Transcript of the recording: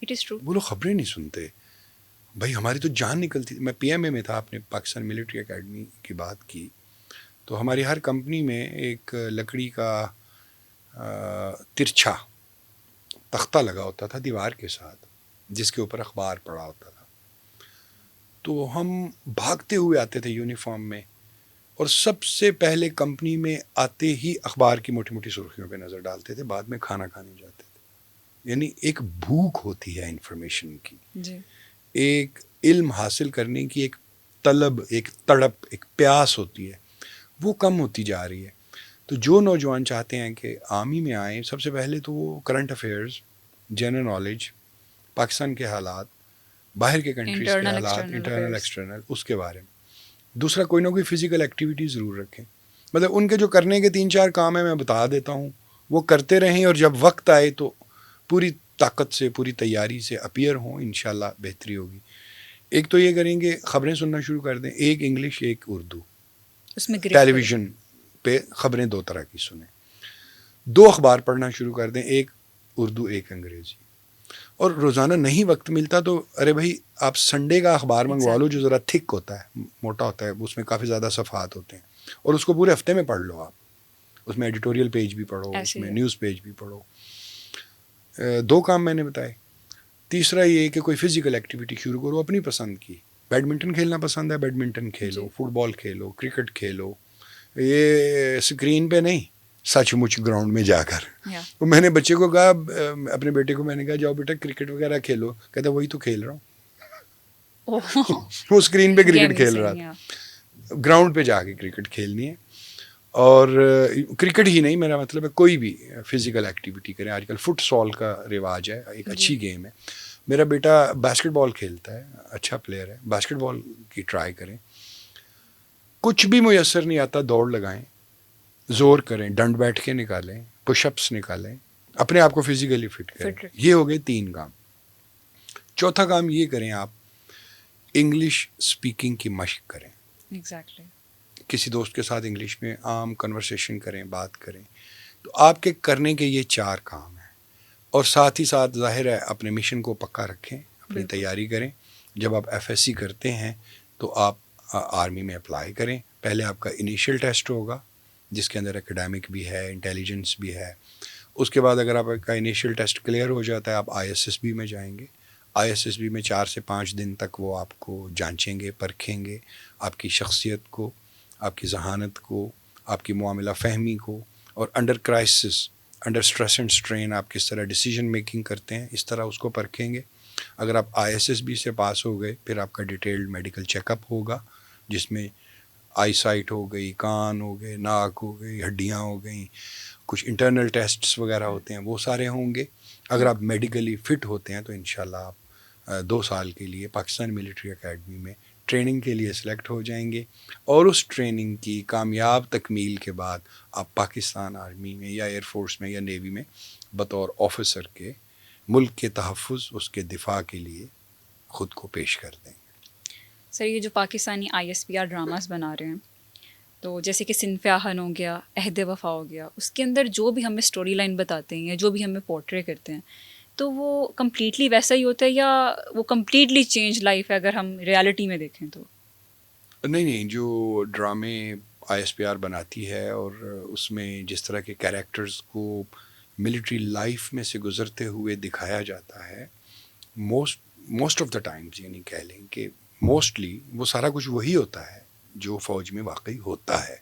It is true. وہ لوگ خبریں نہیں سنتے. بھائی ہماری تو جان نکلتی تھی. میں پی ایم اے میں تھا, آپ نے پاکستان ملٹری اکیڈمی کی بات کی, تو ہماری ہر کمپنی میں ایک لکڑی کا ترچھا تختہ لگا ہوتا تھا دیوار کے ساتھ, جس کے اوپر اخبار پڑا ہوتا تھا. تو ہم بھاگتے ہوئے آتے تھے یونیفارم میں, اور سب سے پہلے کمپنی میں آتے ہی اخبار کی موٹی موٹی سرخیوں پہ نظر ڈالتے تھے, بعد میں کھانا کھانے جاتے تھے. یعنی ایک بھوک ہوتی ہے انفارمیشن کی, جی. ایک علم حاصل کرنے کی ایک طلب, ایک تڑپ, ایک پیاس ہوتی ہے, وہ کم ہوتی جا رہی ہے. تو جو نوجوان چاہتے ہیں کہ آرمی میں آئیں, سب سے پہلے تو وہ current affairs, general knowledge, Pakistan کے حالات, باہر کے کنٹریز کے انٹرنل حالات, ایکسٹرنل انٹرنل افیئرس. ایکسٹرنل, اس کے بارے میں. دوسرا, کوئی نہ کوئی فزیکل ایکٹیویٹی ضرور رکھیں. مطلب ان کے جو کرنے کے 3-4 کام ہیں میں بتا دیتا ہوں, وہ کرتے رہیں, اور جب وقت آئے تو پوری طاقت سے, پوری تیاری سے اپیئر ہوں, انشاءاللہ بہتری ہوگی. ایک تو یہ کریں کہ خبریں سننا شروع کر دیں, ایک انگلش ایک اردو. اس میں گریڈ ٹیلی کریں. ویژن پہ خبریں 2 طرح کی سنیں. 2 اخبار پڑھنا شروع کر دیں, ایک اردو ایک انگریزی. اور روزانہ نہیں وقت ملتا تو ارے بھائی آپ سنڈے کا اخبار منگوا لو, جو ذرا تھک ہوتا ہے, موٹا ہوتا ہے, اس میں کافی زیادہ صفحات ہوتے ہیں, اور اس کو پورے ہفتے میں پڑھ لو آپ. اس میں ایڈیٹوریل پیج بھی پڑھو, اس ایسے میں ہی ہے. نیوز پیج بھی پڑھو. 2 کام میں نے بتائے. تیسرا یہ کہ کوئی فزیکل ایکٹیویٹی شروع کرو اپنی پسند کی. بیڈمنٹن کھیلنا پسند ہے, بیڈمنٹن کھیلو, جی. فٹ بال کھیلو, کرکٹ کھیلو. یہ اسکرین پہ نہیں, سچ مچ گراؤنڈ میں جا کر. یا تو میں نے بچے کو کہا, اپنے بیٹے کو میں نے کہا جاؤ بیٹا کرکٹ وغیرہ کھیلو. کہتا وہی تو کھیل رہا ہوں. وہ اسکرین پہ گیم کرکٹ نہیں کھیل رہا صحیح. تھا. گراؤنڈ پہ جا کے کرکٹ کھیلنی ہے. اور کرکٹ ہی نہیں, میرا مطلب ہے کوئی بھی فزیکل ایکٹیویٹی کریں. آج کل فٹ سال کا رواج ہے, ایک جی. اچھی گیم ہے. میرا بیٹا باسکٹ بال کھیلتا ہے, اچھا پلیئر ہے, باسکٹ بال کی ٹرائی کریں. کچھ بھی میسر نہیں آتا, دوڑ لگائیں, زور کریں, ڈنڈ بیٹھ کے نکالیں, پش اپس نکالیں, اپنے آپ کو فزیکلی فٹ کریں. فٹ رکھیں. یہ ہو گئے 3 کام. چوتھا کام یہ کریں, آپ انگلش اسپیکنگ کی مشق کریں. ایگزیکٹلی. کسی دوست کے ساتھ انگلش میں عام کنورسیشن کریں, بات کریں. تو آپ کے کرنے کے یہ 4 کام ہیں. اور ساتھ ہی ساتھ ظاہر ہے اپنے مشن کو پکا رکھیں, اپنی بالکل. تیاری کریں. جب آپ ایف ایس سی کرتے ہیں تو آپ آرمی میں اپلائی کریں. پہلے آپ کا انیشیل ٹیسٹ ہوگا, جس کے اندر اکیڈیمک بھی ہے, انٹیلیجنس بھی ہے. اس کے بعد اگر آپ کا انیشیل ٹیسٹ کلیئر ہو جاتا ہے, آپ آئی ایس ایس بی میں جائیں گے. آئی ایس ایس بی میں 4 سے 5 دن تک وہ آپ کو جانچیں گے, پرکھیں گے, آپ کی شخصیت کو, آپ کی ذہانت کو, آپ کی معاملہ فہمی کو, اور under crisis, under stress and strain آپ کس طرح ڈیسیجن میکنگ کرتے ہیں, اس طرح اس کو پرکھیں گے. اگر آپ آئی ایس ایس بی سے پاس ہو گئے, پھر آپ کا ڈیٹیلڈ میڈیکل چیک اپ ہوگا, جس میں آئی سائٹ ہو گئی, کان ہو گئے, ناک ہو گئی, ہڈیاں ہو گئیں, کچھ انٹرنل ٹیسٹس وغیرہ ہوتے ہیں, وہ سارے ہوں گے. اگر آپ میڈیکلی فٹ ہوتے ہیں تو انشاءاللہ آپ 2 سال کے لیے پاکستان ملٹری اکیڈمی میں ٹریننگ کے لیے سلیکٹ ہو جائیں گے. اور اس ٹریننگ کی کامیاب تکمیل کے بعد آپ پاکستان آرمی میں یا ایئر فورس میں یا نیوی میں بطور آفیسر کے ملک کے تحفظ, اس کے دفاع کے لیے خود کو پیش کر دیں. سر یہ جو Pakistani I S P R dramas بنا رہے ہیں, تو جیسے کہ صنف آہن ہو گیا, عہد وفا ہو گیا, اس کے اندر جو بھی ہمیں اسٹوری لائن بتاتے ہیں یا جو بھی ہمیں پورٹرے کرتے ہیں, تو وہ کمپلیٹلی ویسا ہی ہوتا ہے یا وہ کمپلیٹلی چینج لائف ہے اگر ہم ریالٹی میں دیکھیں تو؟ نہیں, جو ڈرامے آئی ایس پی آر بناتی ہے اور اس میں جس طرح کے کیریکٹرز کو ملٹری لائف میں سے گزرتے ہوئے دکھایا جاتا ہے, موسٹ آف دا ٹائمز, یعنی کہہ لیں کہ موسٹلی وہ سارا کچھ وہی ہوتا ہے جو فوج میں واقعی ہوتا ہے.